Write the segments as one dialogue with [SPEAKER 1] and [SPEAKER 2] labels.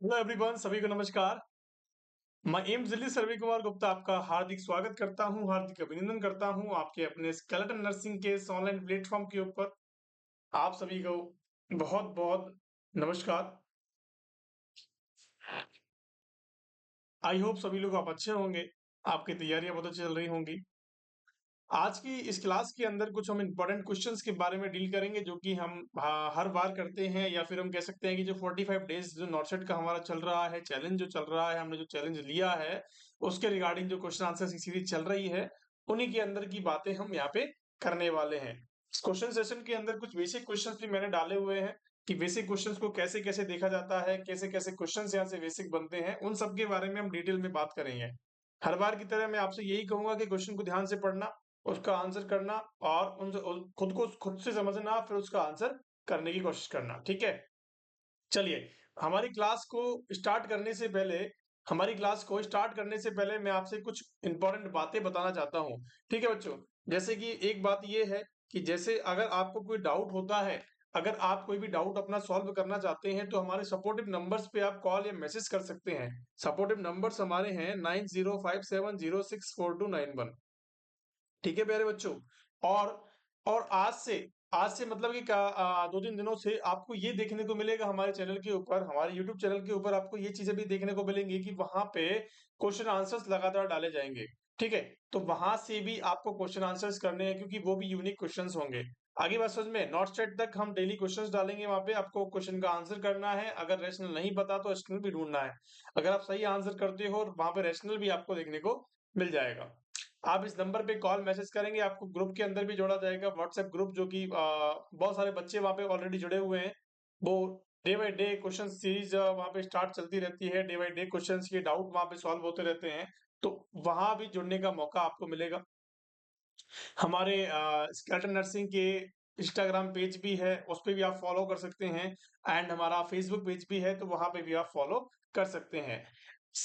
[SPEAKER 1] Hello everyone, सभी को नमस्कार। मैं एम्स दिल्ली से रवि कुमार गुप्ता आपका हार्दिक स्वागत करता हूं, हार्दिक अभिनंदन करता हूं आपके अपने स्केलेटन नर्सिंग के इस ऑनलाइन प्लेटफॉर्म के ऊपर। आप सभी को बहुत बहुत नमस्कार। आई होप सभी लोग आप अच्छे होंगे, आपकी तैयारियां बहुत अच्छी चल रही होंगी। आज की इस क्लास के अंदर कुछ हम इम्पोर्टेंट क्वेश्चंस के बारे में डील करेंगे, जो कि हम हर बार करते हैं, या फिर हम कह सकते हैं कि जो 45 डेज जो नॉर्सेट का हमारा चल रहा है, चैलेंज जो चल रहा है, हमने जो चैलेंज लिया है उसके रिगार्डिंग जो क्वेश्चन आंसर की सीरीज चल रही है, उन्हीं के अंदर की बातें हम यहाँ पे करने वाले हैं। क्वेश्चन सेशन के अंदर कुछ बेसिक क्वेश्चन भी मैंने डाले हुए हैं कि बेसिक क्वेश्चंस को कैसे कैसे देखा जाता है, कैसे कैसे क्वेश्चन यहाँ से बेसिक बनते हैं, उन सब के बारे में हम डिटेल में बात करेंगे। हर बार की तरह मैं आपसे यही कहूंगा कि क्वेश्चन को ध्यान से पढ़ना, उसका आंसर करना, और खुद से समझना, फिर उसका आंसर करने की कोशिश करना। ठीक है, चलिए। हमारी क्लास को स्टार्ट करने से पहले मैं आपसे कुछ इंपॉर्टेंट बातें बताना चाहता हूँ। ठीक है बच्चों, जैसे कि एक बात यह है कि जैसे अगर आपको कोई डाउट होता है, अगर आप कोई भी डाउट अपना सॉल्व करना चाहते हैं, तो हमारे सपोर्टिव नंबर्स पे आप कॉल या मैसेज कर सकते हैं। सपोर्टिव नंबर्स हमारे हैं 9057064291। ठीक है प्यारे बच्चों। और और आज से मतलब कि 2-3 दिनों से आपको ये देखने को मिलेगा हमारे चैनल के ऊपर, हमारे यूट्यूब चैनल के ऊपर आपको ये चीजें भी देखने को मिलेंगी कि वहां पे क्वेश्चन आंसर्स लगातार डाले जाएंगे। ठीक है, तो वहां से भी आपको क्वेश्चन आंसर्स करने हैं, क्योंकि वो भी यूनिक क्वेश्चंस होंगे। आगे बात समझ में, नॉट स्टेट तक हम डेली क्वेश्चंस डालेंगे, वहां पे आपको क्वेश्चन का आंसर करना है। अगर रैशनल नहीं पता तो रैशनल भी ढूंढना है। अगर आप सही आंसर करते हो, और वहां पे रैशनल भी आपको देखने को मिल जाएगा। आप इस नंबर पे कॉल मैसेज करेंगे, आपको ग्रुप के अंदर भी जोड़ा जाएगा, व्हाट्सएप ग्रुप, जो कि बहुत सारे बच्चे वहाँ पे ऑलरेडी जुड़े हुए हैं। वो day by day question series वहाँ पे स्टार्ट चलती रहती है, डे बाय डे क्वेश्चन के डाउट वहाँ पे सॉल्व होते रहते हैं, तो वहां भी जुड़ने का मौका आपको मिलेगा। हमारे स्केलेटन नर्सिंग के इंस्टाग्राम पेज भी है, उस पर भी आप फॉलो कर सकते हैं। एंड हमारा फेसबुक पेज भी है, तो वहां पे भी आप फॉलो कर सकते हैं।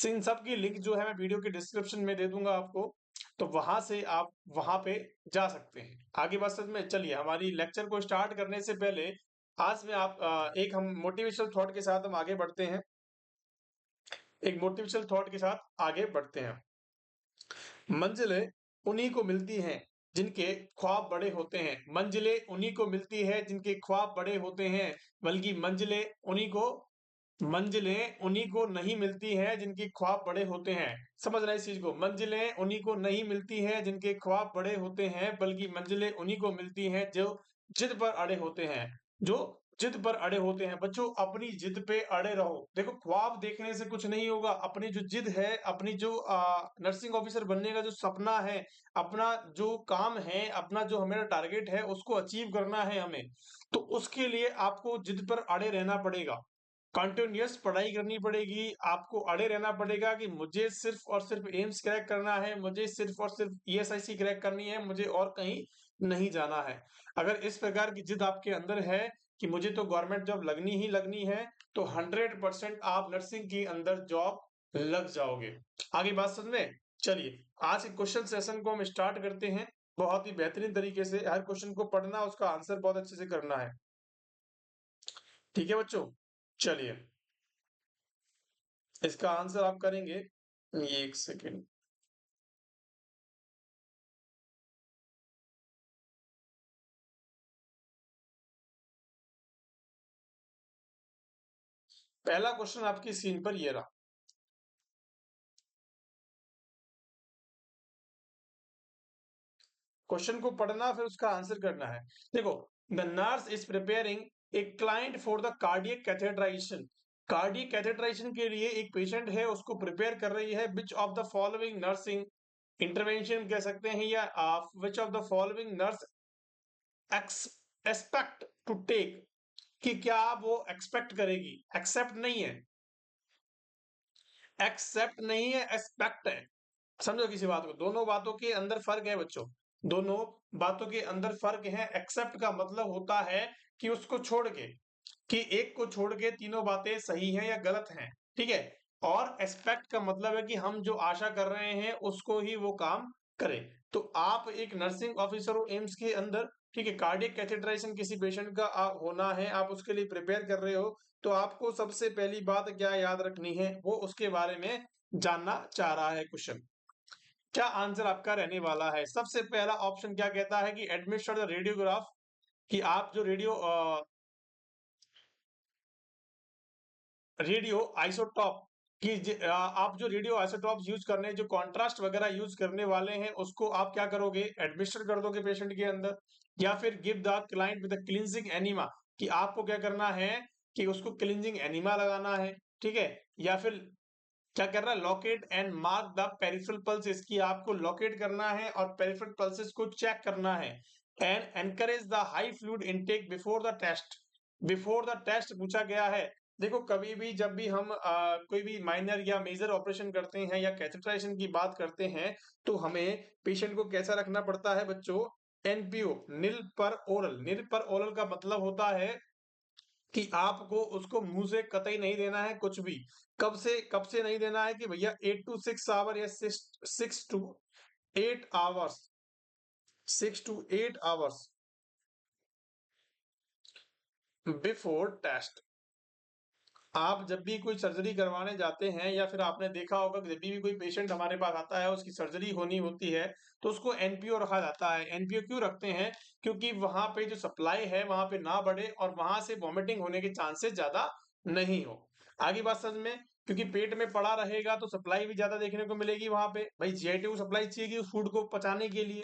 [SPEAKER 1] इन सब की लिंक जो है मैं वीडियो के डिस्क्रिप्शन में दे दूंगा आपको, तो वहां से आप वहां पे जा सकते हैं। आगे बात समझ में, चलिए हमारी लेक्चर को स्टार्ट करने से पहले आज में आप एक हम मोटिवेशनल थॉट के साथ हम आगे बढ़ते हैं। एक मोटिवेशनल थॉट के साथ आगे बढ़ते हैं। मंजिलें उन्हीं को मिलती हैं जिनके ख्वाब बड़े होते हैं। मंजिलें उन्हीं को मिलती है जिनके ख्वाब बड़े होते हैं, बल्कि मंजिलें उन्हीं को नहीं मिलती हैं जिनके ख्वाब बड़े होते हैं। समझ रहे हैं इस चीज को, मंजिलें उन्हीं को नहीं मिलती हैं जिनके ख्वाब बड़े होते हैं, बल्कि मंजिलें उन्हीं को मिलती हैं जो जिद पर अड़े होते हैं। जो जिद पर अड़े होते हैं। बच्चों, अपनी जिद पे अड़े रहो। देखो, ख्वाब देखने से कुछ नहीं होगा, अपनी जो जिद है, अपनी जो नर्सिंग ऑफिसर बनने का जो सपना है, अपना जो काम है, अपना जो हमारा टारगेट है, उसको अचीव करना है हमें, तो उसके लिए आपको जिद पर अड़े रहना पड़ेगा। कंटिन्यूअस पढ़ाई करनी पड़ेगी, आपको अड़े रहना पड़ेगा कि मुझे सिर्फ और सिर्फ एम्स क्रैक करना है, मुझे सिर्फ और सिर्फ ईएसआईसी क्रैक करनी है, मुझे और कहीं नहीं जाना है। अगर इस प्रकार की जिद आपके अंदर है कि मुझे तो गवर्नमेंट जॉब लगनी ही लगनी है, तो 100% आप नर्सिंग के अंदर जॉब लग जाओगे। आगे बात समझ में, चलिए आज के क्वेश्चन सेशन को हम स्टार्ट करते हैं। बहुत ही बेहतरीन तरीके से हर क्वेश्चन को पढ़ना, उसका आंसर बहुत अच्छे से करना है। ठीक है बच्चों, चलिए इसका आंसर आप करेंगे। ये एक सेकेंड, पहला क्वेश्चन आपकी स्क्रीन पर ये रहा। क्वेश्चन को पढ़ना, फिर उसका आंसर करना है। देखो, the nurse is preparing a client for the cardiac catheterization. Cardiac catheterization के लिए एक पेशेंट है, उसको प्रिपेयर कर रही है। Which of the following nursing intervention कह सकते हैं, या which of the following nurse expect to take, कि क्या वो एक्सपेक्ट करेगी, एक्सेप्ट नहीं है, एक्सेप्ट नहीं है, एक्सपेक्ट है। समझो किसी बात को, दोनों बातों के अंदर फर्क है बच्चों, दोनों बातों के अंदर फर्क है। एक्सेप्ट का मतलब होता है कि उसको छोड़ के, कि एक को छोड़ के तीनों बातें सही हैं या गलत हैं। ठीक है, और एक्सपेक्ट का मतलब है कि हम जो आशा कर रहे हैं उसको ही वो काम करे। तो आप एक नर्सिंग ऑफिसर हो एम्स के अंदर, ठीक है, कार्डियक कैथेटराइजेशन किसी पेशेंट का होना है, आप उसके लिए प्रिपेयर कर रहे हो, तो आपको सबसे पहली बात क्या याद रखनी है, वो उसके बारे में जानना चाह रहा है क्वेश्चन। क्या आंसर आपका रहने वाला है? सबसे पहला ऑप्शन क्या कहता है कि एडमिनिस्टर द रेडियोग्राफ, कि आप जो रेडियो आइसोटॉप आप जो रेडियो आइसोटॉप यूज करने, जो कॉन्ट्रास्ट वगैरह यूज करने वाले हैं, उसको आप क्या करोगे, एडमिनिस्टर कर दोगे पेशेंट के अंदर, या फिर give the client with cleansing enema, कि आपको क्या करना है कि उसको क्लींजिंग एनिमा लगाना है, ठीक है, या फिर क्या कर रहा है, locate and mark the peripheral pulses, की आपको लोकेट करना है और पेरिफेरल पल्सेस को चेक करना है, and encourage the high fluid intake before the test. Before the test पूछा गया है। देखो कभी भी जब भी हम कोई भी माइनर या मेजर ऑपरेशन करते हैं या कैथेटराइजेशन की बात करते हैं, तो हमें पेशेंट को कैसा रखना पड़ता है बच्चों, एनपीओ, निल पर ओरल। निल पर ओरल का मतलब होता है कि आपको उसको मुंह से कतई नहीं देना है कुछ भी। कब से नहीं देना है कि भैया 8 to 6 आवर या 6 to 8 hours, 6 to 8 hours before test. आप जब भी कोई सर्जरी करवाने जाते हैं, या फिर आपने देखा होगा कि जब भी कोई पेशेंट हमारे पास आता है, उसकी सर्जरी होनी होती है, तो उसको एनपीओ रखा जाता है। एनपीओ क्यों रखते हैं? क्योंकि वहां पे जो सप्लाई है वहां पे ना बढ़े और वहां से वॉमिटिंग होने के चांसेस ज्यादा नहीं हो। आगे बात समझ में, क्योंकि पेट में पड़ा रहेगा तो सप्लाई भी ज्यादा देखने को मिलेगी वहां पे, भाई जीआईटी को सप्लाई चाहिए उस फूड को पचाने के लिए,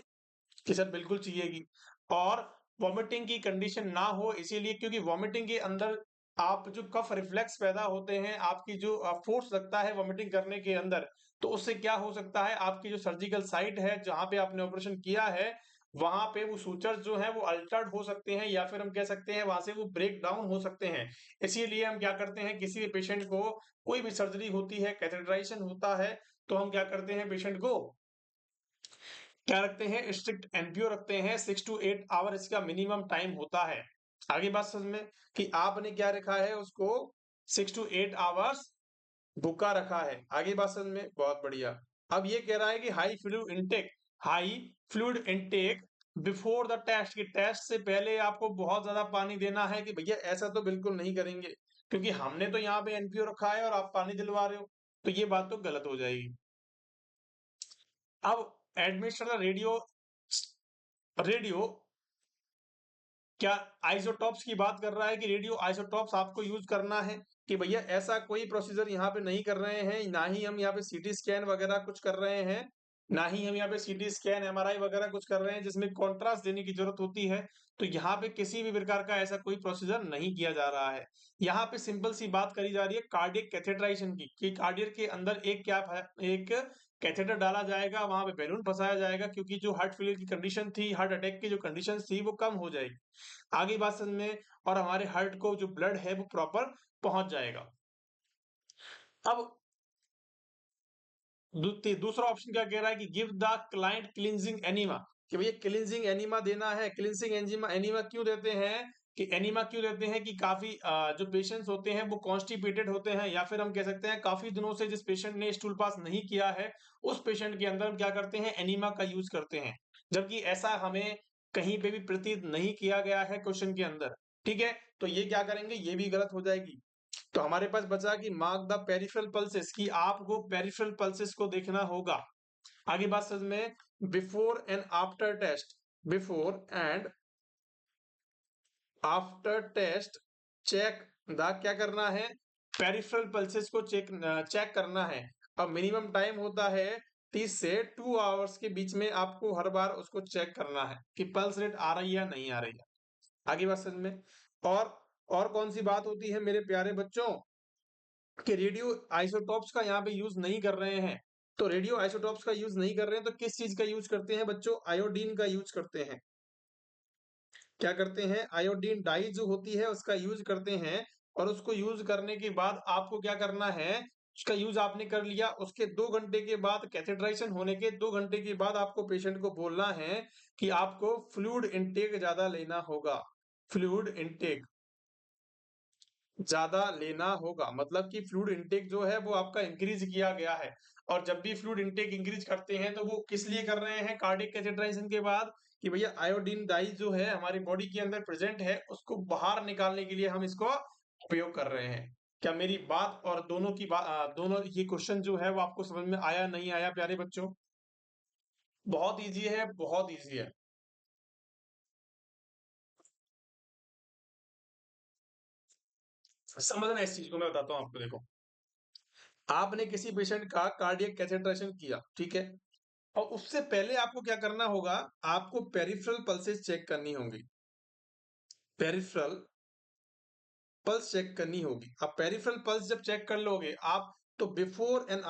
[SPEAKER 1] कि सर बिल्कुल चाहिएगी। और वॉमिटिंग की कंडीशन ना हो इसीलिए, क्योंकि वॉमिटिंग के अंदर आप जो कफ रिफ्लेक्स पैदा होते हैं, आपकी जो फोर्स लगता है वॉमिटिंग करने के अंदर, तो उससे क्या हो सकता है, आपकी जो सर्जिकल साइट है जहां पे आपने ऑपरेशन किया है, वहां पे वो सूचर जो है वो अल्टर्ड हो सकते हैं, या फिर हम कह सकते हैं वहां से वो ब्रेक डाउन हो सकते हैं। इसीलिए हम क्या करते हैं, किसी भी पेशेंट को, कोई भी सर्जरी होती है, कैथेटराइजेशन होता है, तो हम क्या करते हैं, पेशेंट को क्या रखते हैं, स्ट्रिक्ट एनपीओ रखते हैं। 6 to 8 आवर इसका मिनिमम टाइम होता है। आगे बात समझ में, कि आपने क्या रखा है उसको, 6 to 8 आवर्स भूखा रखा है। आगे बात समझ में, बहुत बढ़िया। अब ये कह रहा है कि high fluid intake before the test, की टेस्ट से पहले आपको बहुत ज्यादा पानी देना है, कि भैया ऐसा तो बिल्कुल नहीं करेंगे, क्योंकि हमने तो यहाँ पे एनपीओ रखा है और आप पानी दिलवा रहे हो, तो ये बात तो गलत हो जाएगी। अब एडमिनिस्टर रेडियो रेडियो क्या आइसोटॉप्स की बात कर रहा है, कि रेडियो आइसोटॉप्स आपको यूज करना है, कि भैया ऐसा कोई प्रोसीजर यहाँ पे नहीं कर रहे हैं, ना ही हम यहाँ पे सीटी स्कैन वगैरह कुछ कर रहे हैं, ना ही हम यहाँ पे सीटी स्कैन एमआरआई वगैरह कुछ कर रहे हैं जिसमें कॉन्ट्रास्ट देने की जरूरत होती है। तो यहाँ पे किसी भी प्रकार का ऐसा कोई प्रोसीजर नहीं किया जा रहा है। यहाँ पे सिंपल सी बात करी जा रही है कार्डियक कैथेटराइजेशन की, कि कार्डियक के अंदर एक कैथेटर डाला जाएगा, वहां पे बैलून फंसाया जाएगा, क्योंकि जो हार्ट फेलियर की कंडीशन थी, हार्ट अटैक की जो कंडीशन थी, वो कम हो जाएगी। आगे बात समझ में, और हमारे हार्ट को जो ब्लड है वो प्रॉपर पहुंच जाएगा। अब दूसरा ऑप्शन क्या कह रहा है, कि give the client cleansing enema, कि भैया क्लींजिंग एनीमा देना है। क्लींजिंग एनीमा एनीमा क्यों देते हैं, कि एनीमा क्यों देते हैं, कि काफी जो पेशेंट्स होते हैं वो कॉन्स्टिपेटेड होते हैं, या फिर हम कह सकते हैं काफी दिनों से जिस पेशेंट ने स्टूल पास नहीं किया है, उस पेशेंट के अंदर हम क्या करते हैं, एनीमा का यूज करते हैं। जबकि ऐसा हमें कहीं पे भी प्रतीत नहीं किया गया है क्वेश्चन के अंदर, ठीक है, तो ये क्या करेंगे, ये भी गलत हो जाएगी। तो हमारे पास बचा कि मार्क द पेरिफेरल पल्सेस, की आपको पेरिफेरल पल्सेस को देखना होगा। आगे बात समझ में, before and after test, before and after test check the, क्या करना है, पेरिफेरल पल्सेस को चेक करना है। अब मिनिमम टाइम होता है 30 से 2 आवर्स के बीच में, आपको हर बार उसको चेक करना है कि पल्स रेट आ रही है या नहीं आ रही है। आगे बात समझ में, और और कौन सी बात होती है मेरे प्यारे बच्चों, कि रेडियो आइसोटॉप्स का यहाँ पे यूज नहीं कर रहे हैं। तो रेडियो आइसोटॉप्स का यूज नहीं कर रहे हैं, तो किस चीज का यूज करते हैं बच्चों, आयोडीन का यूज करते हैं। क्या करते हैं, आयोडीन डाई जो होती है उसका यूज करते हैं। और उसको यूज करने के बाद आपको क्या करना है, उसका यूज आपने कर लिया, उसके 2 घंटे के बाद, कैथेटराइजेशन होने के 2 घंटे के बाद आपको पेशेंट को बोलना है कि आपको फ्लूइड इनटेक ज्यादा लेना होगा। फ्लूइड इनटेक ज्यादा लेना होगा, मतलब कि फ्लूइड इनटेक जो है वो आपका इंक्रीज किया गया है। और जब भी फ्लूइड इनटेक इंक्रीज करते हैं तो वो किस लिए कर रहे हैं कार्डियक कैथेटराइजेशन के बाद, कि भैया आयोडीन डाई जो है हमारी बॉडी के अंदर प्रेजेंट है उसको बाहर निकालने के लिए हम इसको उपयोग कर रहे हैं। क्या मेरी बात और दोनों की बात, दोनों ये क्वेश्चन जो है वो आपको समझ में आया नहीं आया प्यारे बच्चों? बहुत इजी है, बहुत इजी है। समझना इस चीज को मैं बताता हूँ आपको। देखो, आपने किसी पेशेंट का कार्डियक कैथेटराइजेशन किया, ठीक है, और उससे पहले आपको क्या करना होगा, आपको पेरिफेरल पल्सेस चेक करनी होंगी। पेरिफेरल पल्स चेक करनी होगी। अब पेरिफेरल पल्स जब चेक कर लोगे आप, तो बिफोर एंड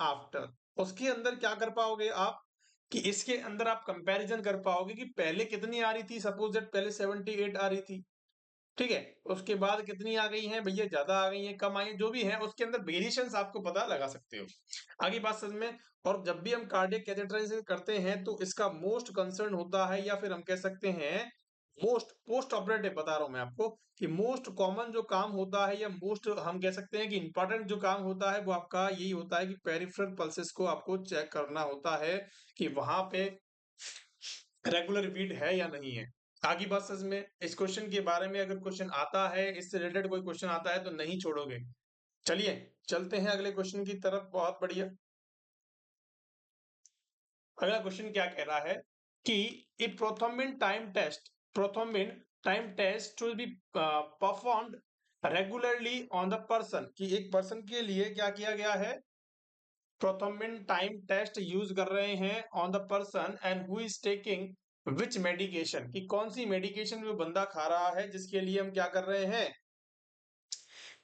[SPEAKER 1] आफ्टर उसके अंदर क्या कर पाओगे आप, कि इसके अंदर आप कंपैरिजन कर पाओगे कि पहले कितनी आ रही थी। सपोज दैट पहले 78 आ रही थी, ठीक है, उसके बाद कितनी आ गई है भैया, ज्यादा आ गई है, कम आई है, जो भी है उसके अंदर वेरिएशंस आपको पता लगा सकते हो। आगे बात समझ में। और जब भी हम कार्डियक कैथेटराइजेशन करते हैं तो इसका मोस्ट कंसर्न होता है, या फिर हम कह सकते हैं मोस्ट पोस्ट ऑपरेटिव बता रहा हूं मैं आपको, कि मोस्ट कॉमन जो काम होता है, या मोस्ट हम कह सकते हैं कि इंपॉर्टेंट जो काम होता है वो आपका यही होता है कि पेरिफेरल पल्सेस को आपको चेक करना होता है कि वहां पे रेगुलर बीट है या नहीं है। आगे बात समझ में। इस क्वेश्चन के बारे में अगर क्वेश्चन आता है, इससे रिलेटेड कोई क्वेश्चन आता है तो नहीं छोड़ोगे। चलिए चलते हैं अगले क्वेश्चन की तरफ। बहुत बढ़िया। अगला क्वेश्चन क्या कह रहा है कि a prothrombin time test to be performed regularly on the person, कि एक पर्सन के लिए क्या किया गया है, प्रोथ्रोम्बिन टाइम टेस्ट यूज कर रहे हैं on the person and who is taking which medication, कि कौन सी मेडिकेशन वो बंदा खा रहा है, जिसके लिए हम क्या कर रहे हैं,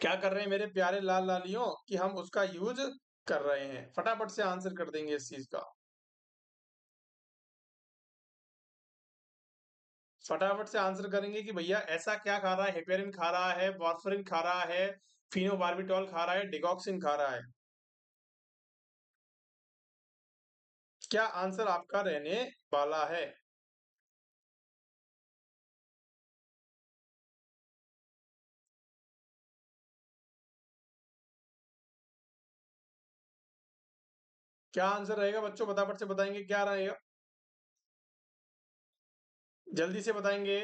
[SPEAKER 1] क्या कर रहे हैं मेरे प्यारे लाल लालियों, कि हम उसका यूज कर रहे हैं। फटाफट से आंसर कर देंगे इस चीज का। फटाफट से आंसर करेंगे कि भैया ऐसा क्या खा रहा है, हेपेरिन खा रहा है, वार्फरिन खा रहा है, फिनोबार्बिटॉल खा रहा है, डिगॉक्सिन खा रहा है। क्या आंसर आपका रहने वाला है? क्या आंसर रहेगा बच्चों, फटाफट से बताएंगे क्या रहेगा, जल्दी से बताएंगे।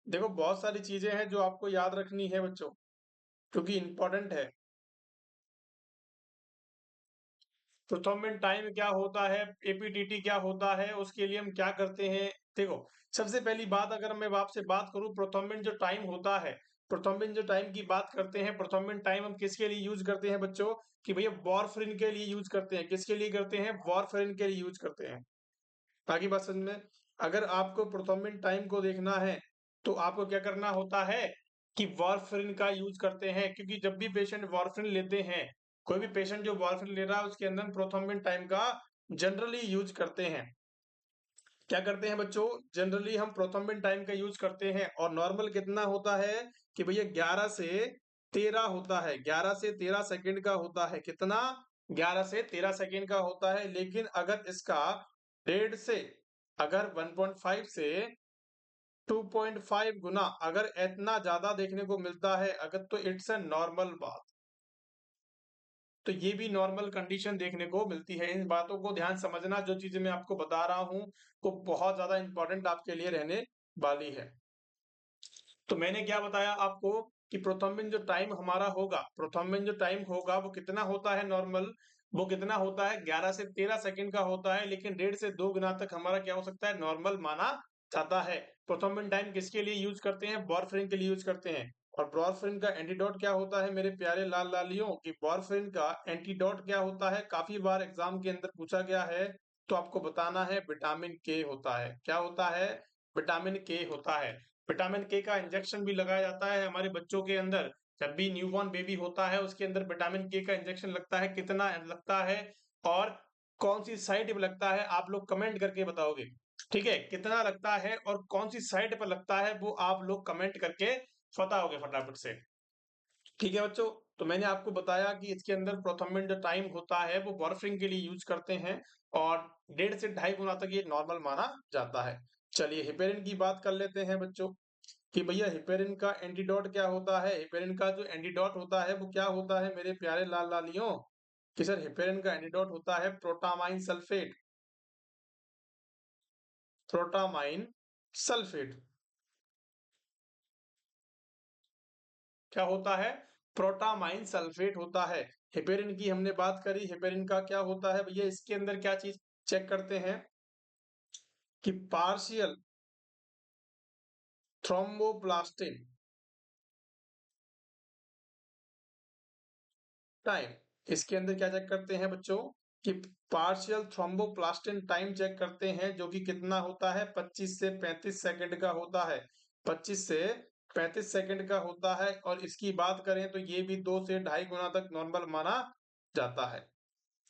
[SPEAKER 1] देखो बहुत सारी चीजें हैं जो आपको याद रखनी है बच्चों, क्योंकि इंपॉर्टेंट है। प्रोथर्मिन टाइम क्या होता है, एपीटीटी क्या होता है, उसके लिए हम क्या करते हैं। देखो, सबसे पहली बात अगर मैं आपसे बात करूं, प्रोथर्मिन जो टाइम होता है, प्रोथर्मिन जो टाइम की बात करते हैं, प्रोथर्मिन टाइम हम किसके लिए यूज करते हैं बच्चों, कि भैया वार्फरिन के लिए यूज करते हैं। किसके लिए करते हैं, वार्फरिन के लिए यूज करते हैं। बाकी बात समझ में। अगर आपको प्रोथर्मिन टाइम को देखना है तो आपको क्या करना होता है, कि वार्फरिन का यूज करते हैं, क्योंकि जब भी पेशेंट वार्फरिन लेते हैं, कोई भी पेशेंट जो वार्फरिन ले रहा है उसके अंदर प्रोथर्मिन टाइम का जनरली यूज करते हैं। क्या करते हैं बच्चों, जनरली हम प्रोथर्मिन टाइम का यूज करते हैं, और नॉर्मल कितना होता है, कि भैया 11 से 13 होता है, 11 से 13 सेकंड का होता है। कितना, 11 से 13 सेकंड का होता है। लेकिन अगर इसका डेढ़ से, अगर 1.5 से 2.5 गुना अगर इतना ज्यादा देखने को मिलता है अगर, तो इट्स अ नॉर्मल बात। तो ये भी नॉर्मल कंडीशन देखने को मिलती है। इन बातों को ध्यान समझना, जो चीजें मैं आपको बता रहा हूँ वो बहुत ज्यादा इंपॉर्टेंट आपके लिए रहने वाली है। तो मैंने क्या बताया आपको, कि प्रोथर्मिन जो टाइम हमारा होगा, प्रोथर्मिन जो टाइम होगा वो कितना होता है नॉर्मल, वो कितना होता है, 11 से 13 सेकंड का होता है। लेकिन 1.5 से 2 गुना तक हमारा क्या हो सकता है, नॉर्मल माना जाता है। प्रोथर्मिन टाइम किसके लिए यूज करते हैं, वार्फरिन के लिए यूज करते हैं। और वार्फरिन का एंटीडोट क्या होता है मेरे प्यारे लाल लालियों, कि वार्फरिन का एंटीडोट क्या होता है, काफी बार एग्जाम के अंदर पूछा गया है। तो आपको बताना है विटामिन के होता है। क्या होता है, विटामिन के होता है। विटामिन के का इंजेक्शन भी लगाया जाता है हमारे बच्चों के अंदर। जब भी न्यूबॉर्न बेबी होता है उसके अंदर विटामिन के का इंजेक्शन लगता है। कितना लगता है और कौन सी साइड पे लगता है, आप लोग कमेंट करके बताओगे। ठीक है, कितना लगता है और कौन सी साइड पर लगता है वो आप लोग कमेंट करके बताओगे फटाफट से। ठीक है बच्चों, तो मैंने आपको बताया कि इसके अंदर प्रोथर्मिन जो टाइम होता है वो वार्फरिन के लिए यूज करते हैं, और 1.5 से 2.5 गुना तक ये नॉर्मल माना जाता है। चलिए हेपेरिन की बात कर लेते हैं बच्चों। कि भैया हेपेरिन का एंटीडोट क्या होता है? हेपेरिन का जो एंटीडोट होता है वो क्या होता है मेरे प्यारे लाल लालियों? कि सर हेपेरिन का एंटीडोट होता है प्रोटामाइन सल्फेट। प्रोटामाइन सल्फेट क्या होता है? प्रोटामाइन सल्फेट होता है। हेपेरिन की हमने बात करी, हेपेरिन का क्या होता है भैया? इसके अंदर क्या चीज चेक करते हैं कि पार्शियल थ्रोम्बोप्लास्टिन टाइम। इसके अंदर क्या चेक करते हैं बच्चों कि पार्शियल थ्रोम्बोप्लास्टिन टाइम चेक करते हैं, जो कि कितना होता है? 25 से 35 सेकंड का होता है। 25 से 35 सेकंड का होता है। और इसकी बात करें तो ये भी 2 से ढाई गुना तक नॉर्मल माना जाता है।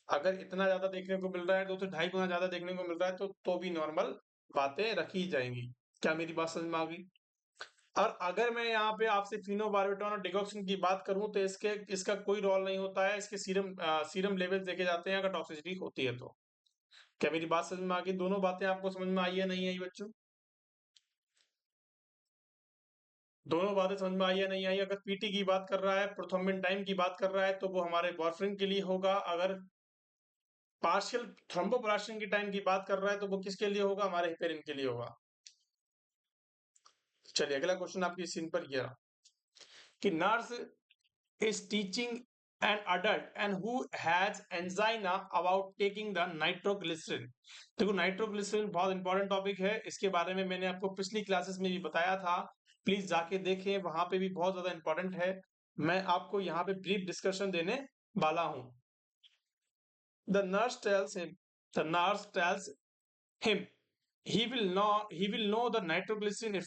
[SPEAKER 1] अगर इतना ज्यादा देखने को मिल रहा है, 2 से ढाई गुना ज्यादा देखने को मिल रहा है, तो भी नॉर्मल बातें रखी जाएंगी। क्या मेरी बात समझ में आ गई? और अगर मैं यहाँ पे आपसे फिनोबार्बिटॉन और डिगॉक्सिन की बात करूं तो इसका कोई रोल नहीं होता है। इसके सीरम लेवल्स देखे जाते हैं अगर टॉक्सिसिटी होती है तो। क्या मेरी बात समझ में आ गई? दोनों बातें आपको समझ में आई है नहीं आई बच्चों? दोनों बातें समझ में आई है नहीं आई? अगर पीटी की बात कर रहा है, प्रोथ्रोम्बिन टाइम की बात कर रहा है, तो वो हमारे वार्फरिन के लिए होगा। अगर पार्शियल थ्रोम्बोप्लास्टिन की टाइम की बात कर रहा है तो वो किसके लिए होगा? हमारे हेपेरिन के लिए होगा। चलिए अगला क्वेश्चन आपकी स्क्रीन पर ये रहा कि nurse is teaching an adult and who has angina about taking the nitroglycerin। देखो नाइट्रोग्लिसरीन बहुत इंपॉर्टेंट टॉपिक है, इसके बारे में मैंने आपको पिछली क्लासेस में भी बताया था। प्लीज जाके देखें, वहां पे भी बहुत ज्यादा इंपॉर्टेंट है। मैं आपको यहाँ पे ब्रीफ डिस्कशन देने वाला हूँ। The nurse tells him the nurse tells him he will know the nitroglycerin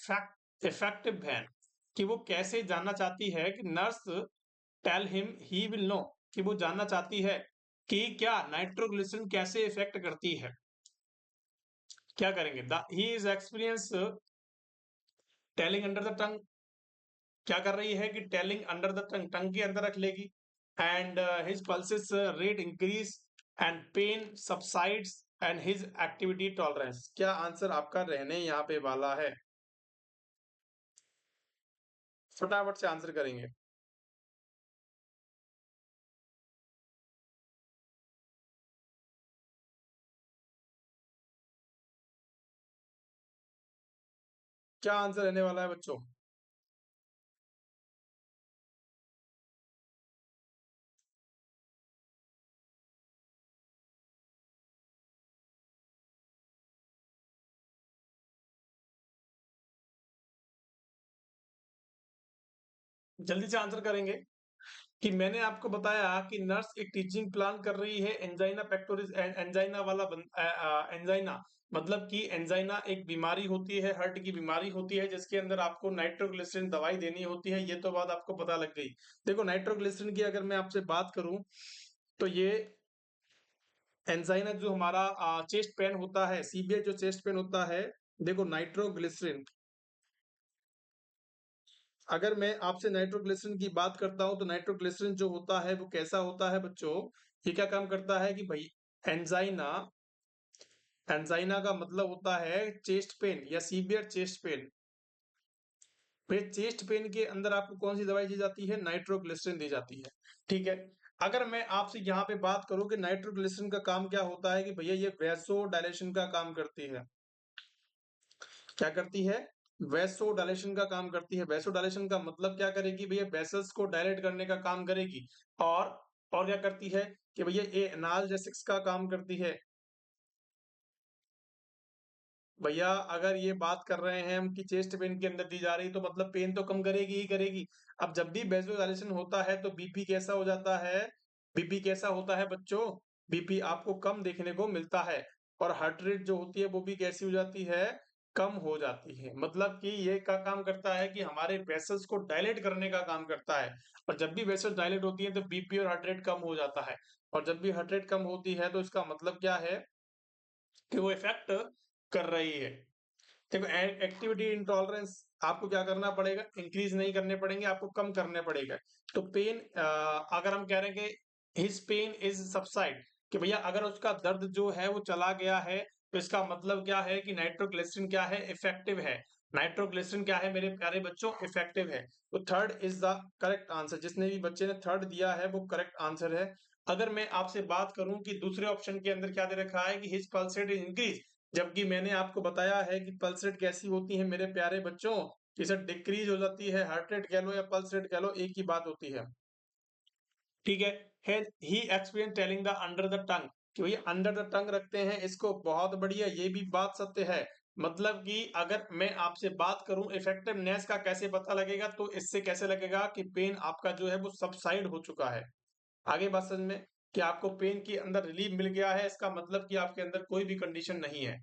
[SPEAKER 1] effective ban। कि वो कैसे जानना चाहती है कि nurse tell him he will know कि वो जानना चाहती है कि क्या नाइट्रोग्लिसरीन कैसे इफेक्ट करती है। क्या करेंगे? He is experience telling under the tongue. क्या कर रही है कि telling under the tongue, tongue के अंदर रख लेगी। And his pulses rate increase and pain subsides and his activity tolerance. क्या आंसर आपका रहने यहाँ पे वाला है? फटाफट से आंसर करेंगे। क्या आंसर रहने वाला है बच्चों? जल्दी से आंसर करेंगे। कि मैंने आपको बताया कि नर्स एक टीचिंग प्लान कर रही है एंजाइना पेक्टोरिस, एंजाइना वाला एंजाइना मतलब कि एंजाइना एक बीमारी होती है, हार्ट की बीमारी होती है, जिसके अंदर आपको नाइट्रोग्लिसरीन दवाई देनी होती है। ये तो बात आपको पता लग गई। देखो नाइट्रोग्लिसरीन की अगर मैं आपसे बात करूं तो ये एंजाइना जो हमारा चेस्ट पेन होता है, सीवियर जो चेस्ट पेन होता है, देखो नाइट्रोग्लिसरीन, अगर मैं आपसे नाइट्रोग्लिसरीन की बात करता हूं तो नाइट्रोग्लिसरीन जो होता है वो कैसा होता है बच्चों? ये क्या काम करता है कि भाई एंजाइना, एंजाइना का मतलब होता है चेस्ट पेन या सीवियर चेस्ट पेन। फिर चेस्ट पेन के अंदर आपको कौन सी दवाई दी जाती है? नाइट्रोग्लिसरीन दी जाती है। ठीक है। अगर मैं आपसे यहाँ पे बात करूं कि नाइट्रोग्लिसरीन का काम क्या होता है, कि भैया ये वैसो डायलेशन का काम करती है। क्या करती है? वैसो डायलेशन का काम करती है। वैसो डायलेशन का मतलब क्या करेगी भैया? वेसल्स को डायलेट करने का काम करेगी। और और क्या करती है कि भैया ये एनाल्जेसिक्स का काम करती है। भैया अगर ये बात कर रहे हैं हम कि चेस्ट पेन के अंदर दी जा रही, तो मतलब पेन तो कम करेगी ही करेगी। अब जब भी वेसोडाइलेशन होता है तो बीपी कैसा हो जाता है? बीपी कैसा होता है बच्चों? बीपी आपको कम देखने को मिलता है। और हार्ट रेट जो होती है वो भी कैसी हो जाती है? कम हो जाती है। मतलब कि ये का काम करता है कि हमारे वेसल्स को डायलेट करने का काम करता है। और जब भी वेसल्स डायलेट होती है तो बीपी और हार्ट रेट कम हो जाता है। और जब भी हार्ट रेट कम होती है तो इसका मतलब क्या है कि वो इफेक्ट कर रही है। देखो एक्टिविटी इंटॉलरेंस आपको क्या करना पड़ेगा? इंक्रीज नहीं करने पड़ेंगे, आपको कम करने पड़ेगा। तो पेन, अगर हम कह रहे हैं कि हिज पेन इज सबसाइड, कि भैया अगर उसका दर्द जो है वो चला गया है, तो इसका मतलब क्या है कि नाइट्रोग्लिसरीन क्या है? इफेक्टिव है। नाइट्रोग्लिसरीन क्या है मेरे प्यारे बच्चों? इफेक्टिव है। तो third is the correct answer. जिसने भी बच्चे ने थर्ड दिया है वो करेक्ट आंसर है। अगर मैं आपसे बात करूं कि दूसरे ऑप्शन के अंदर क्या दे रखा है कि हिज पल्स रेट इंक्रीज, जबकि मैंने आपको बताया है कि पल्स रेट कैसी होती है मेरे प्यारे बच्चों, कि सर डिक्रीज हो जाती है। हार्ट रेट कह लो या पल्स रेट कह लो, एक ही बात होती है। ठीक है। ही experience telling the under the tongue, कि भैया अंडर द टंग रखते हैं इसको, बहुत बढ़िया, ये भी बात सत्य है। मतलब कि अगर मैं आपसे बात करूं इफेक्टिवनेस का कैसे पता लगेगा, तो इससे कैसे लगेगा कि पेन आपका जो है वो सबसाइड हो चुका है। आगे बात समझ में, कि आपको पेन के अंदर रिलीफ मिल गया है, इसका मतलब कि आपके अंदर कोई भी कंडीशन नहीं है।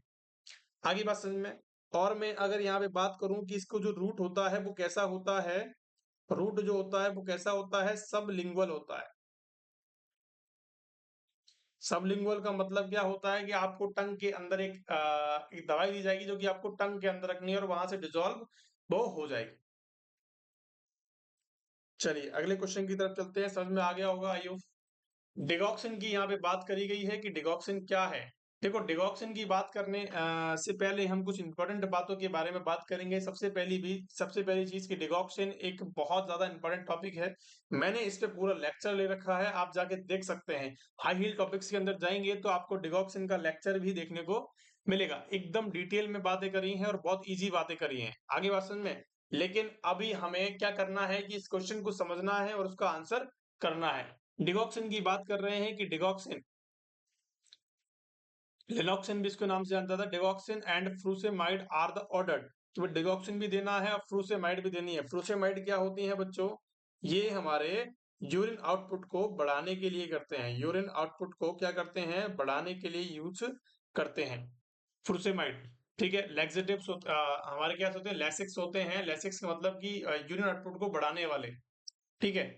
[SPEAKER 1] आगे बात समझ में। और मैं अगर यहाँ पे बात करूं कि इसको जो रूट होता है वो कैसा होता है, रूट जो होता है वो कैसा होता है, सबलिंगुअल होता है। सबलिंगुअल का मतलब क्या होता है कि आपको टंग के अंदर एक दवाई दी जाएगी जो कि आपको टंग के अंदर रखनी है और वहां से डिसॉल्व वो हो जाएगी। चलिए अगले क्वेश्चन की तरफ चलते हैं, समझ में आ गया होगा आई होप। डिगॉक्सिन की यहाँ पे बात करी गई है कि डिगॉक्सिन क्या है। देखो डिगॉक्सिन की बात करने से पहले हम कुछ इंपॉर्टेंट बातों के बारे में बात करेंगे। सबसे पहली चीज कि डिगॉक्सिन एक बहुत ज्यादा इंपॉर्टेंट टॉपिक है। मैंने इस पे पूरा लेक्चर ले रखा है, आप जाके देख सकते हैं। हाई हील टॉपिक्स के अंदर जाएंगे तो आपको डिगॉक्सिन का लेक्चर भी देखने को मिलेगा। एकदम डिटेल में बातें करी हैं और बहुत ईजी बातें करी हैं। आगे बात समझ में। लेकिन अभी हमें क्या करना है कि इस क्वेश्चन को समझना है और उसका आंसर करना है। डिगॉक्सिन की बात कर रहे हैं कि डिगॉक्सिन, लिनोक्सिन भी इसके नाम से जानता था। Digoxin and furosemide are the ordered, तो डिगॉक्सिन भी देना है और फ्रूसेमाइड भी देनी है। फ्रूसेमाइड क्या होती है बच्चों? ये हमारे यूरिन आउटपुट को बढ़ाने के लिए करते हैं। यूरिन आउटपुट को क्या करते हैं? बढ़ाने के लिए यूज करते हैं फ्रूसेमाइड। ठीक है। लैक्सेटिव्स हमारे क्या होते हैं? लैसिक्स होते हैं। लैसिक्स का मतलब कि यूरिन आउटपुट को बढ़ाने वाले। ठीक है।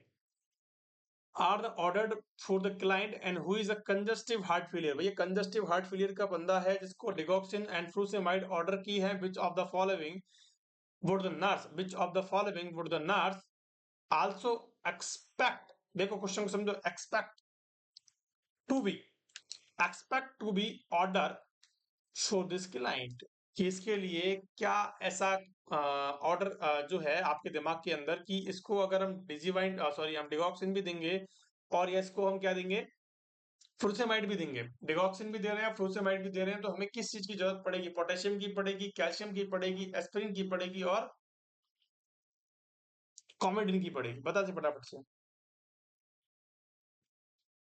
[SPEAKER 1] Are the ordered for the client and who is a congestive heart failure. भैया कंजस्टिव हार्ट फेलियर का बंदा है जिसको डिगॉक्सिन एंड फ्रूसेमाइड ऑर्डर की है। Which of the following would the nurse, which of the following would the nurse also expect, देखो question को समझो, to be expect to be order for this client, कि इसके लिए क्या ऐसा ऑर्डर जो है आपके दिमाग के अंदर, कि इसको अगर हम डिजीवाइन सॉरी हम डिगॉक्सिन भी देंगे और या इसको हम क्या देंगे, फ्रूसेमाइड भी देंगे। डिगॉक्सिन भी दे रहे हैं, फ्रूसेमाइड भी दे रहे हैं, तो हमें किस चीज की जरूरत पड़ेगी? पोटेशियम की पड़ेगी, कैल्शियम की पड़ेगी, एस्पिरिन की पड़ेगी और कॉमेडिन की पड़ेगी। बता दे फटाफट से।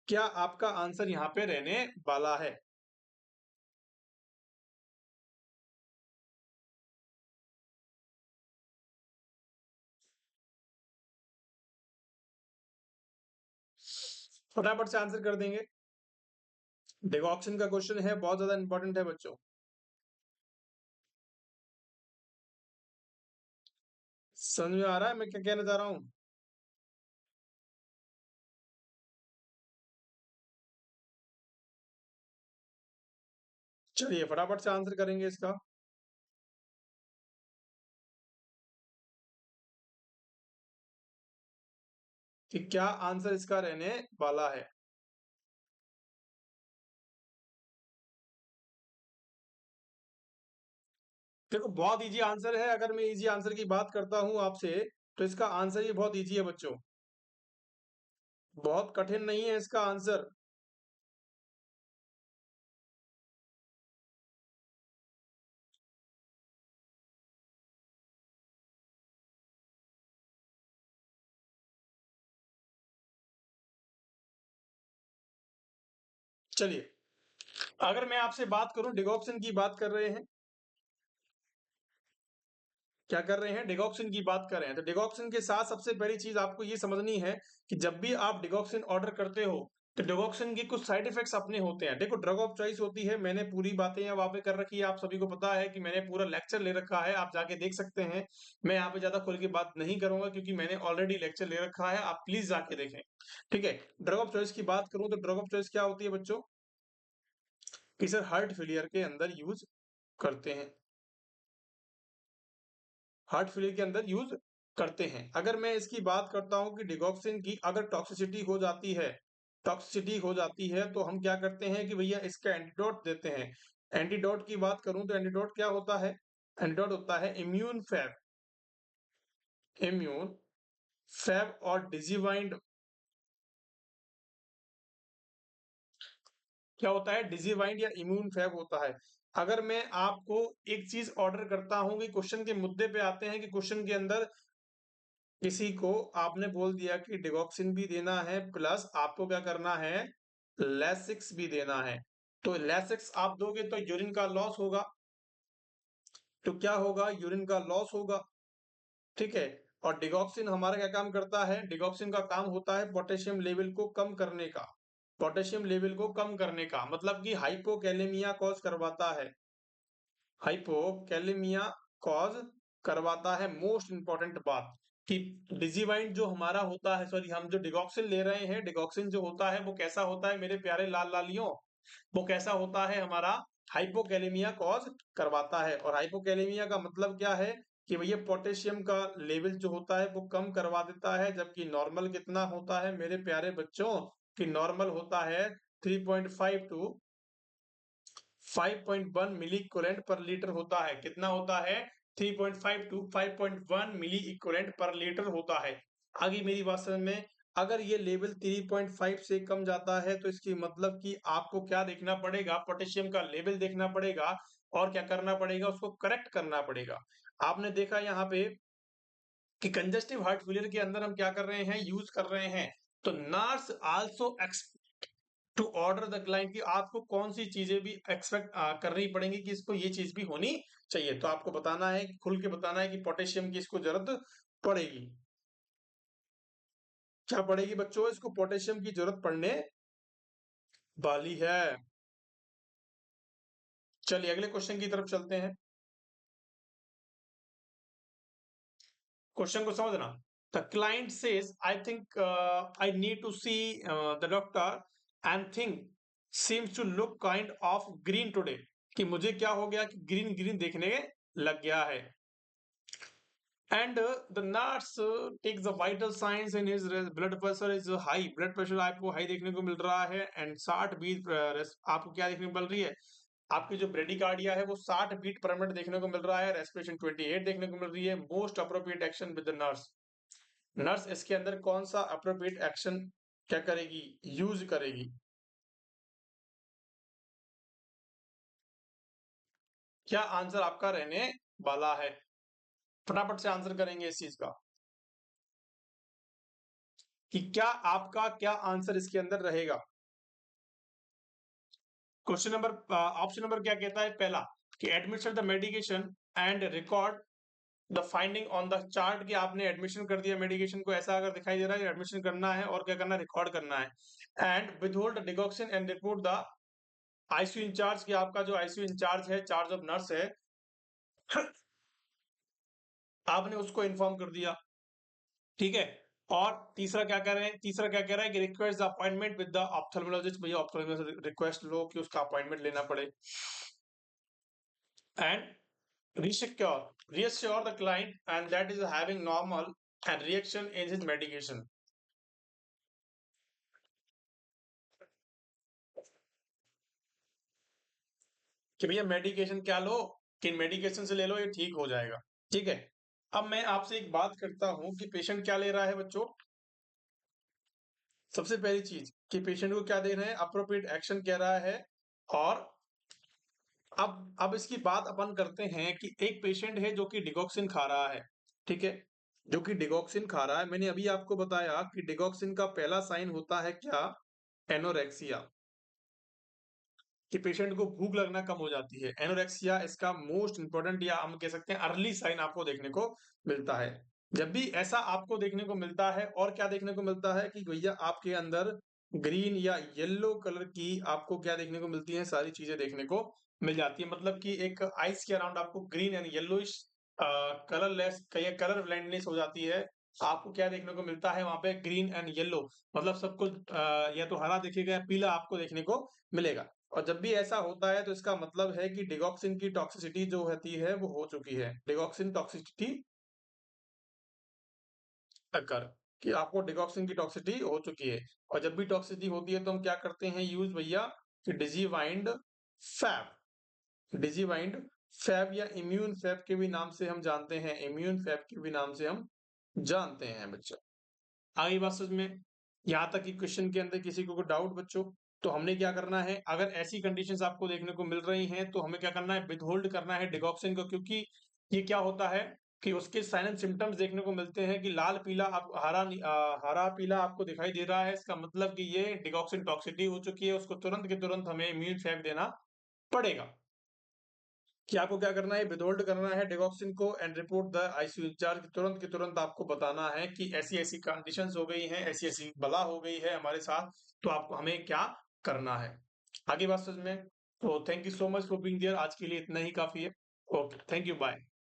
[SPEAKER 1] क्या आपका आंसर यहाँ पे रहने वाला है? फटाफट से आंसर कर देंगे। डिगॉक्सिन का क्वेश्चन है, बहुत ज्यादा इंपॉर्टेंट है बच्चों। समझ में आ रहा है मैं क्या कहना चाह रहा हूँ? चलिए फटाफट से आंसर करेंगे इसका। कि क्या आंसर इसका रहने वाला है? देखो बहुत इजी आंसर है। अगर मैं इजी आंसर की बात करता हूं आपसे, तो इसका आंसर ही बहुत इजी है बच्चों। बहुत कठिन नहीं है इसका आंसर। चलिए अगर मैं आपसे बात करूं, डिगॉक्सिन की बात कर रहे हैं, क्या कर रहे हैं? डिगॉक्सिन की बात कर रहे हैं। तो डिगॉक्सिन के साथ सबसे पहली चीज आपको ये समझनी है कि जब भी आप डिगॉक्सिन ऑर्डर करते हो, तो डिगॉक्सिन के कुछ साइड इफेक्ट्स अपने होते हैं। देखो ड्रग ऑफ चॉइस होती है, मैंने पूरी बातें यहाँ वहां पे कर रखी है, आप सभी को पता है कि मैंने पूरा लेक्चर ले रखा है, आप जाके देख सकते हैं। मैं यहाँ पे ज्यादा खुल के बात नहीं करूंगा क्योंकि मैंने ऑलरेडी लेक्चर ले रखा है, आप प्लीज जाके देखें। ठीक है। ड्रग ऑफ चॉइस की बात करूं तो ड्रग ऑफ चॉइस क्या होती है बच्चों? कि सर हार्ट फेलियर के अंदर यूज करते हैं, हार्ट फेलियर के अंदर यूज करते हैं। अगर मैं इसकी बात करता हूं कि डिगॉक्सिन की अगर टॉक्सिसिटी हो जाती है, टॉक्सिसिटी हो जाती है तो हम क्या करते हैं कि भैया इसका एंटीडोट देते हैं। एंटीडोट की बात करूं तो एंटीडोट क्या होता है? एंटीडोट होता है इम्यून फैब, इम्यून फैब और डिजीवाइंड क्या होता है, डिजीवाइंड या इम्यून फैब होता है। अगर मैं आपको एक चीज ऑर्डर करता हूं कि क्वेश्चन के मुद्दे पे आते हैं कि क्वेश्चन के अंदर किसी को आपने बोल दिया कि डिगॉक्सिन भी देना है प्लस आपको क्या करना है, लेसिक्स भी देना है। तो लेसिक्स आप दोगे तो यूरिन का लॉस होगा, तो क्या होगा, यूरिन का लॉस होगा, ठीक है। और डिगॉक्सिन हमारा क्या काम करता है, डिगॉक्सिन का काम होता है पोटेशियम लेवल को कम करने का, पोटेशियम लेवल को कम करने का मतलब कि हाइपोकैलेमिया कॉज करवाता है, हाइपोकैलेमिया कॉज करवाता है। मोस्ट इंपॉर्टेंट बात कि डिजीवाइंड जो हमारा होता है, सॉरी हम जो डिगॉक्सिन ले रहे हैं, डिगॉक्सिन जो होता है वो कैसा होता है मेरे प्यारे लाल लालियों, वो कैसा होता है हमारा, हाइपोकैलेमिया कॉज करवाता है। और हाइपोकैलेमिया का मतलब क्या है कि भैया पोटेशियम का लेवल जो होता है वो कम करवा देता है, जबकि नॉर्मल कितना होता है मेरे प्यारे बच्चों, कि नॉर्मल होता है 3.5 to 5.1 milliequivalent per litre होता है। कितना होता है, 3.5 to 5.1 milliequivalent per litre होता है। आगे मेरी बात समझ में, अगर ये लेवल 3.5 से कम जाता है तो इसकी मतलब कि आपको क्या देखना पड़ेगा, पोटेशियम का लेवल देखना पड़ेगा और क्या करना पड़ेगा, उसको करेक्ट करना पड़ेगा। आपने देखा यहाँ पे कि कंजेस्टिव हार्ट फेलियर के अंदर हम क्या कर रहे हैं, यूज कर रहे हैं, तो nurse also to order the client, की आपको कौन सी चीजें भी एक्सपेक्ट करनी पड़ेंगी कि इसको ये चीज भी होनी चाहिए। तो आपको बताना है, खुल के बताना है कि पोटेशियम की इसको जरूरत पड़ेगी, क्या पड़ेगी बच्चों, इसको पोटेशियम की जरूरत पड़ने वाली है। चलिए अगले क्वेश्चन की तरफ चलते हैं। क्वेश्चन को समझना, the client says I think I need to see the doctor and think seems to look kind of green today, कि मुझे क्या हो गया कि ग्रीन ग्रीन देखने लग गया है। And the nurse takes the vital signs in his blood pressure is high, blood pressure आपको हाई देखने को मिल रहा है एंड 60 बीट आपको क्या देखने को मिल रही है, आपकी जो ब्रेडिकार्डिया है वो 60 बीट पर मिनट देखने को मिल रहा है, रेस्पिरेशन 28 देखने को मिल रही है। Most appropriate action with the nurse, nurse इसके अंदर कौन सा अप्रोप्रिएट एक्शन क्या करेगी, यूज करेगी, क्या आंसर आपका रहने वाला है, फटाफट से आंसर करेंगे इस चीज का कि क्या आपका क्या आंसर इसके अंदर रहेगा। क्वेश्चन नंबर ऑप्शन नंबर क्या कहता है, पहला कि admission the medication and record the finding on the chart, कि आपने एडमिशन कर दिया मेडिकेशन को, ऐसा अगर दिखाई दे रहा है एडमिशन करना है और क्या करना है, रिकॉर्ड करना है। And withhold digoxin and report the ICU incharge, कि आपका जो आईसीयू इंचार्ज है, चार्ज ऑफ नर्स है, आपने उसको इन्फॉर्म कर दिया, ठीक है। और तीसरा क्या कह रहे हैं, तीसरा क्या कह रहा है कि request the appointment with the ophthalmologist, भैया ऑप्थेल्मोलॉजिस्ट रिक्वेस्ट लो कि उसका अपॉइंटमेंट लेना पड़े। And reassure the client and that is having normal and reaction in his medication, कि भैया मेडिकेशन क्या लो, कि मेडिकेशन से ले लो ये ठीक हो जाएगा, ठीक है। अब मैं आपसे एक बात करता हूं कि पेशेंट क्या ले रहा है बच्चों, सबसे पहली चीज कि पेशेंट को क्या दे रहे हैं, अप्रोप्रिएट एक्शन कह रहा है। और अब इसकी बात अपन करते हैं कि एक पेशेंट है जो कि डिगॉक्सिन खा रहा है, ठीक है, जो कि डिगॉक्सिन खा रहा है। मैंने अभी आपको बताया कि डिगॉक्सिन का पहला साइन होता है क्या, एनोरेक्सिया, कि पेशेंट को भूख लगना कम हो जाती है। एनोरेक्सिया इसका मोस्ट इंपॉर्टेंट या हम कह सकते हैं अर्ली साइन आपको देखने को मिलता है। जब भी ऐसा आपको देखने को मिलता है, और क्या देखने को मिलता है कि भैया आपके अंदर ग्रीन या येलो कलर की आपको क्या देखने को मिलती है, सारी चीजें देखने को मिल जाती है, मतलब कि एक आइस के अराउंड आपको green and yellowish colourless colour blindness हो जाती है। आपको क्या देखने को मिलता है वहां पे, ग्रीन एंड येलो, मतलब सब कुछ या तो हरा दिखेगा या पीला आपको देखने को मिलेगा। और जब भी ऐसा होता है तो इसका मतलब है कि डिगॉक्सिन की टॉक्सिसिटी जो होती है वो हो चुकी है, डिगॉक्सिन टॉक्सिसिटी अकर, कि आपको डिगॉक्सिन की टॉक्सिसिटी हो चुकी है। और जब भी टॉक्सिसिटी होती है तो हम क्या करते हैं यूज भैया, कि डिजीवाइंड फैब, डिजीवाइंड फैब या इम्यून फैब के भी नाम से हम जानते हैं, इम्यून फैब के भी नाम से हम जानते हैं बच्चों। आगे बात समझ में? यहाँ तक कि क्वेश्चन के अंदर किसी को कोई डाउट बच्चों, तो हमने क्या करना है, अगर ऐसी कंडीशंस आपको देखने को मिल रही हैं, तो हमें क्या करना है, विथहोल्ड करना है डिगॉक्सिन को, क्योंकि ये क्या होता है कि उसके साइन एंड सिम्पटम्स देखने को मिलते हैं कि लाल पीला आप हरा पीला आपको दिखाई दे रहा है, इसका मतलब कि ये डिगॉक्सिन टॉक्सिटी हो चुकी है, उसको तुरंत के तुरंत हमें इम्यून फेक देना पड़ेगा। कि आपको क्या करना है, विथहोल्ड करना है डिगॉक्सिन को and report the ICU incharge, तुरंत के तुरंत आपको बताना है कि ऐसी ऐसी कंडीशंस हो गई हैं, ऐसी ऐसी बला हो गई है हमारे साथ, तो आपको हमें क्या करना है। आगे बात समझ में? तो thank you so much for being there, आज के लिए इतना ही काफी है। Okay, thank you, bye.